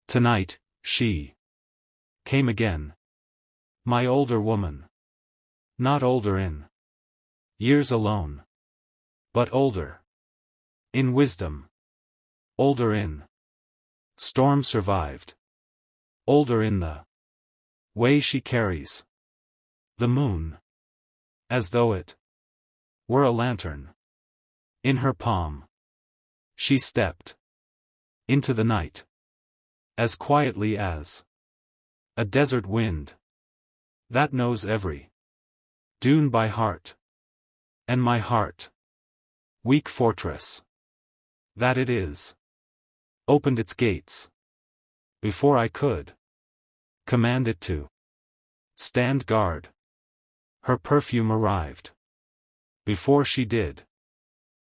Tonight, she came again. My older woman. Not older in years alone, but older in wisdom. Older in storm survived. Older in the way she carries the moon, as though it were a lantern in her palm. She stepped into the night as quietly as a desert wind that knows every dune by heart, and my heart, weak fortress that it is, opened its gates before I could command it to stand guard. Her perfume arrived before she did,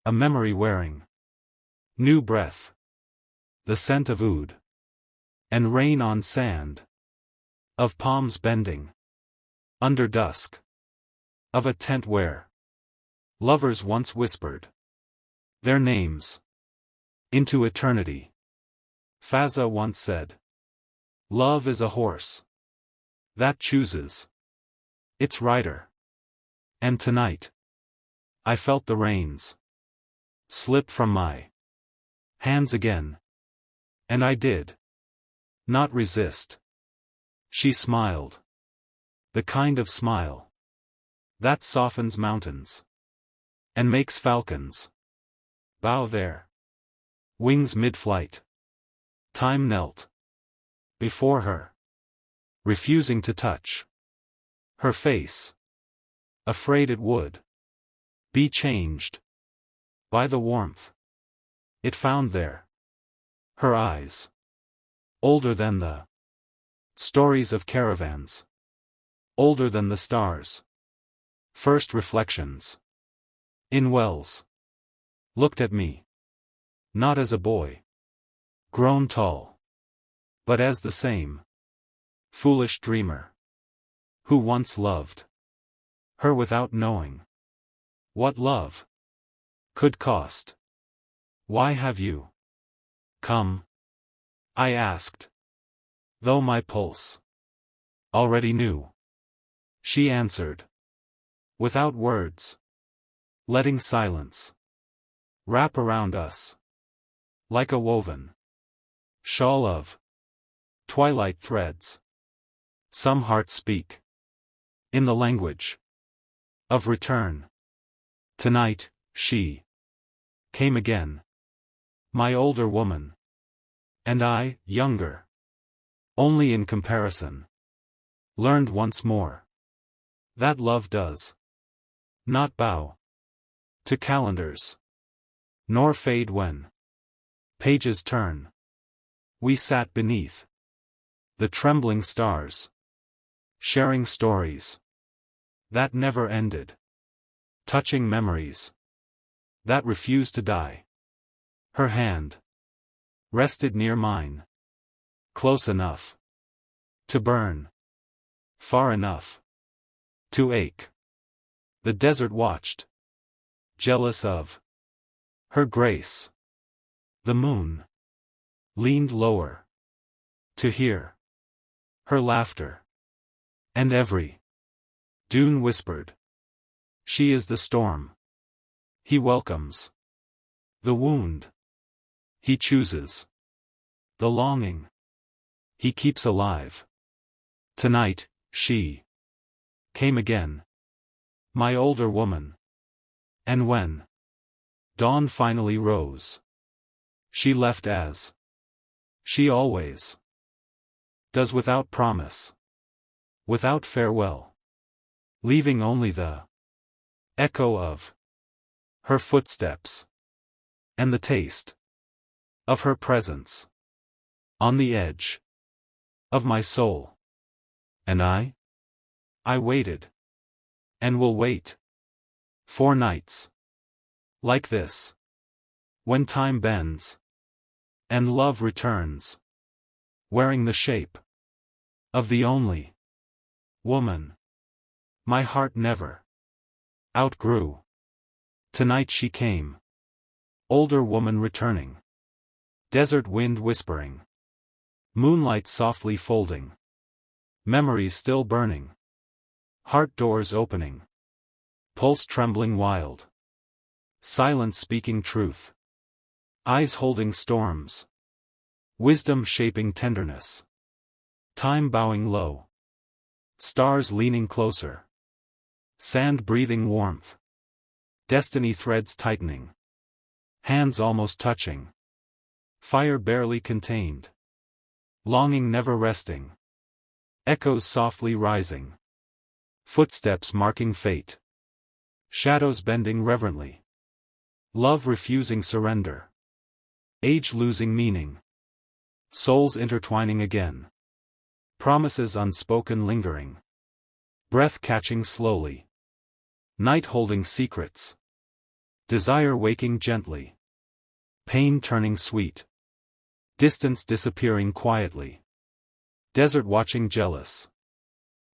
a memory wearing new breath, the scent of oud and rain on sand, of palms bending under dusk, of a tent where lovers once whispered their names into eternity. Fazza once said, "Love is a horse that chooses its rider." And tonight, I felt the reins slip from my hands again, and I did not resist. She smiled, the kind of smile that softens mountains and makes falcons bow their wings mid-flight. Time knelt before her, refusing to touch her face, afraid it would be changed by the warmth it found there. Her eyes, older than the stories of caravans, older than the stars' first reflections in wells, looked at me, not as a boy grown tall, but as the same foolish dreamer who once loved her without knowing what love could cost. "Why have you come?" I asked, though my pulse already knew. She answered, without words, letting silence wrap around us like a woven shawl of twilight threads. Some hearts speak in the language of return. Tonight, she came again. My older woman. And I, younger only in comparison, learned once more that love does not bow to calendars, nor fade when pages turn. We sat beneath the trembling stars, sharing stories that never ended, touching memories that refused to die. Her hand rested near mine, close enough to burn, far enough to ache. The desert watched, jealous of her grace. The moon leaned lower to hear her laughter, and every dune whispered, "She is the storm he welcomes, the wound he chooses, the longing he keeps alive." Tonight, she came again, my older woman. And when dawn finally rose, she left as she always does, without promise, without farewell, leaving only the echo of her footsteps and the taste of her presence on the edge of my soul. And I waited, and will wait, for nights like this, when time bends and love returns, wearing the shape of the only woman my heart never outgrew. Tonight she came, older woman returning, desert wind whispering, Moonlight softly folding. Memories still burning. Heart doors opening. Pulse trembling wild. Silence speaking truth. Eyes holding storms. Wisdom shaping tenderness. Time bowing low. Stars leaning closer. Sand breathing warmth. Destiny threads tightening. Hands almost touching. Fire barely contained. Longing never resting. Echoes softly rising. Footsteps marking fate. Shadows bending reverently. Love refusing surrender. Age losing meaning. Souls intertwining again. Promises unspoken lingering. Breath catching slowly. Night holding secrets. Desire waking gently. Pain turning sweet. Distance disappearing quietly. Desert watching jealous.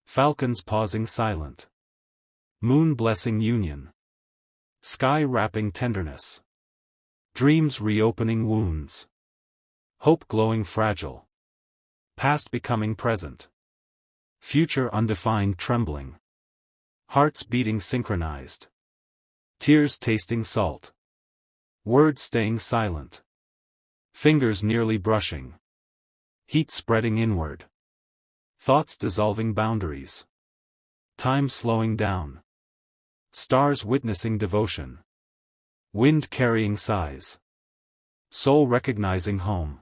Falcons pausing silent. Moon blessing union. Sky wrapping tenderness. Dreams reopening wounds. Hope glowing fragile. Past becoming present. Future undefined trembling. Hearts beating synchronized. Tears tasting salt. Words staying silent. Fingers nearly brushing. Heat spreading inward. Thoughts dissolving boundaries. Time slowing down. Stars witnessing devotion. Wind carrying sighs. Soul recognizing home.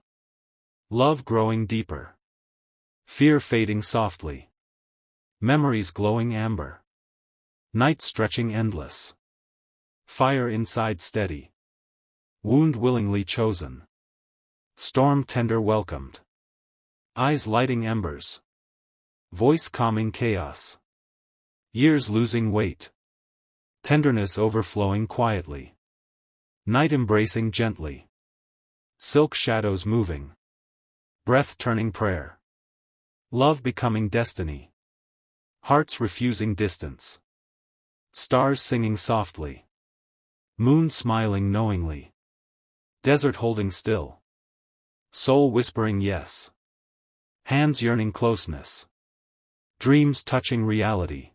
Love growing deeper. Fear fading softly. Memories glowing amber. Night stretching endless. Fire inside steady. Wound willingly chosen. Storm tender welcomed. Eyes lighting embers. Voice calming chaos. Years losing weight. Tenderness overflowing quietly. Night embracing gently. Silk shadows moving. Breath turning prayer. Love becoming destiny. Hearts refusing distance. Stars singing softly. Moon smiling knowingly. Desert holding still. Soul whispering yes. Hands yearning closeness. Dreams touching reality.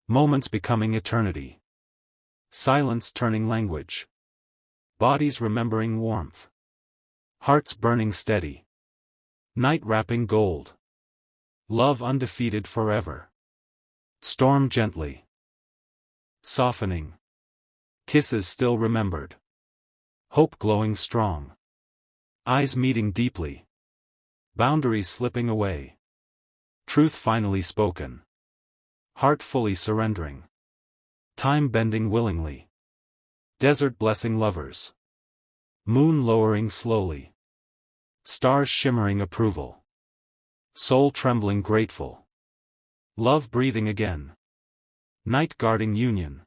Moments becoming eternity. Silence turning language. Bodies remembering warmth. Hearts burning steady. Night wrapping gold. Love undefeated forever. Storm gently. Softening. Kisses still remembered. Hope glowing strong. Eyes meeting deeply. Boundaries slipping away. Truth finally spoken. Heart fully surrendering. Time bending willingly. Desert blessing lovers. Moon lowering slowly. Stars shimmering approval. Soul trembling grateful. Love breathing again. Night guarding union.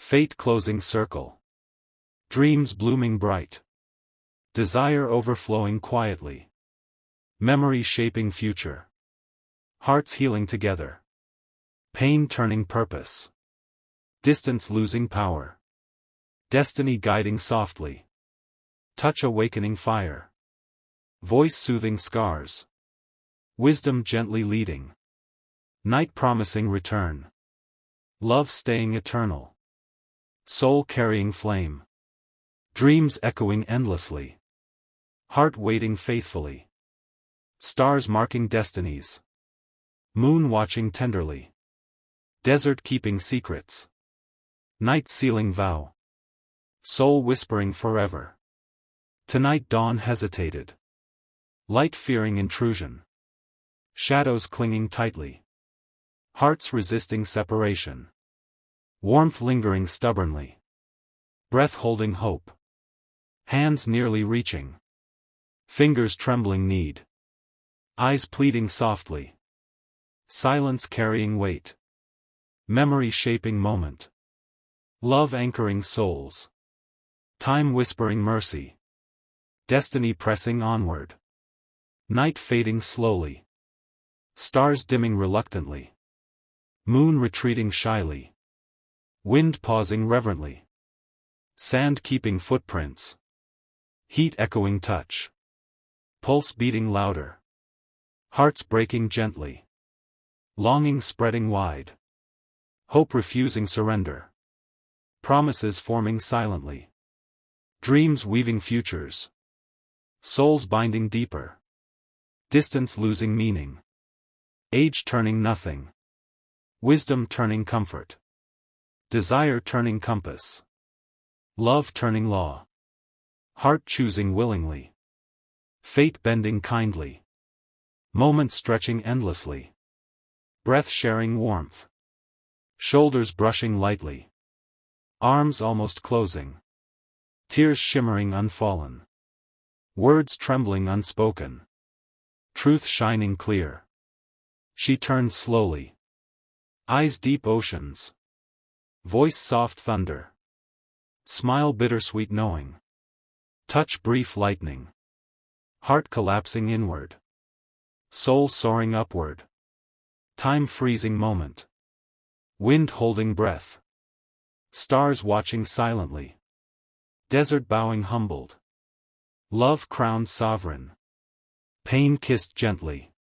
Fate closing circle. Dreams blooming bright. Desire overflowing quietly. Memory shaping future. Hearts healing together. Pain turning purpose. Distance losing power. Destiny guiding softly. Touch awakening fire. Voice soothing scars. Wisdom gently leading. Night promising return. Love staying eternal. Soul carrying flame. Dreams echoing endlessly. Heart waiting faithfully. Stars marking destinies. Moon watching tenderly. Desert keeping secrets. Night sealing vow. Soul whispering forever. Tonight dawn hesitated. Light fearing intrusion. Shadows clinging tightly. Hearts resisting separation. Warmth lingering stubbornly. Breath holding hope. Hands nearly reaching. Fingers trembling need. Eyes pleading softly. Silence carrying weight. Memory shaping moment. Love anchoring souls. Time whispering mercy. Destiny pressing onward. Night fading slowly. Stars dimming reluctantly. Moon retreating shyly. Wind pausing reverently. Sand keeping footprints. Heat echoing touch. Pulse beating louder. Hearts breaking gently. Longing spreading wide. Hope refusing surrender. Promises forming silently. Dreams weaving futures. Souls binding deeper. Distance losing meaning. Age turning nothing. Wisdom turning comfort. Desire turning compass. Love turning law. Heart choosing willingly. Fate bending kindly. Moments stretching endlessly. Breath sharing warmth. Shoulders brushing lightly. Arms almost closing. Tears shimmering unfallen. Words trembling unspoken. Truth shining clear. She turns slowly. Eyes deep oceans. Voice soft thunder. Smile bittersweet knowing. Touch brief lightning. Heart collapsing inward. Soul soaring upward. Time freezing moment. Wind holding breath. Stars watching silently. Desert bowing humbled. Love crowned sovereign. Pain kissed gently.